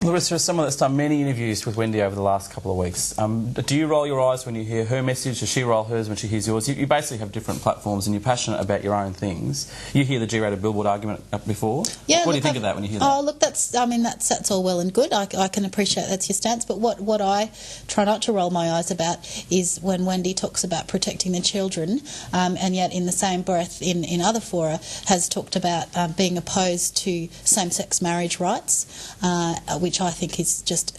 Larissa, as someone that's done many interviews with Wendy over the last couple of weeks, do you roll your eyes when you hear her message? Does she roll hers when she hears yours? You basically have different platforms and you're passionate about your own things. You hear the G-rated billboard argument before. Yeah, what do you think of that when you hear that? Oh, look, that's all well and good. I can appreciate that's your stance. But what I try not to roll my eyes about is when Wendy talks about protecting the children, and yet in the same breath in other fora has talked about being opposed to same-sex marriage rights, which I think is just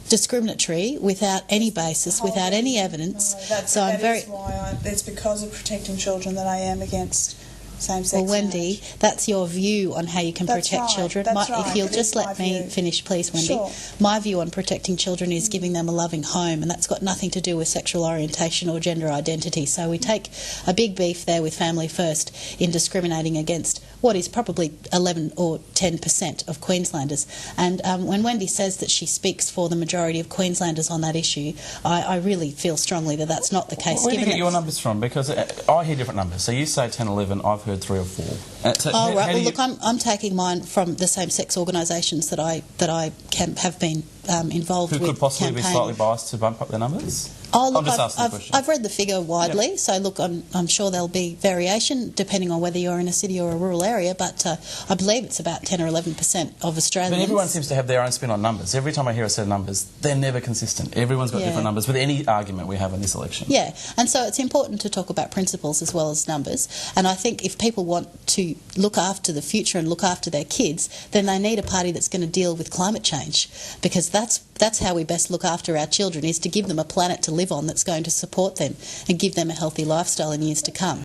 discriminatory without any basis, without any evidence. It's because of protecting children that I am against same-sex Well, Wendy, marriage. That's your view on how you can protect children. If you'll just let me finish, please, Wendy. Sure. My view on protecting children is giving them a loving home, and that's got nothing to do with sexual orientation or gender identity. So we take a big beef there with Family First in discriminating against what is probably 11 or 10% of Queenslanders. And when Wendy says that she speaks for the majority of Queenslanders on that issue, I really feel strongly that that's not the case. Where do you get your numbers from? Because I hear different numbers. So you say 10, 11, I've heard 3 or 4. Right. Well, look, I'm taking mine from the same-sex organisations that I have been involved with. Who could possibly campaigning. be slightly biased to bump up their numbers? Oh, look, I'm just asking the question. I've read the figure widely, Yep. so look, I'm sure there'll be variation depending on whether you're in a city or a rural area, but I believe it's about 10 or 11% of Australians. But everyone seems to have their own spin on numbers. Every time I hear a set of numbers, they're never consistent. Everyone's got different numbers with any argument we have in this election. Yeah, and so it's important to talk about principles as well as numbers, and I think if people want to look after the future and look after their kids, then they need a party that's going to deal with climate change, because that's how we best look after our children, is to give them a planet to live on that's going to support them and give them a healthy lifestyle in years to come.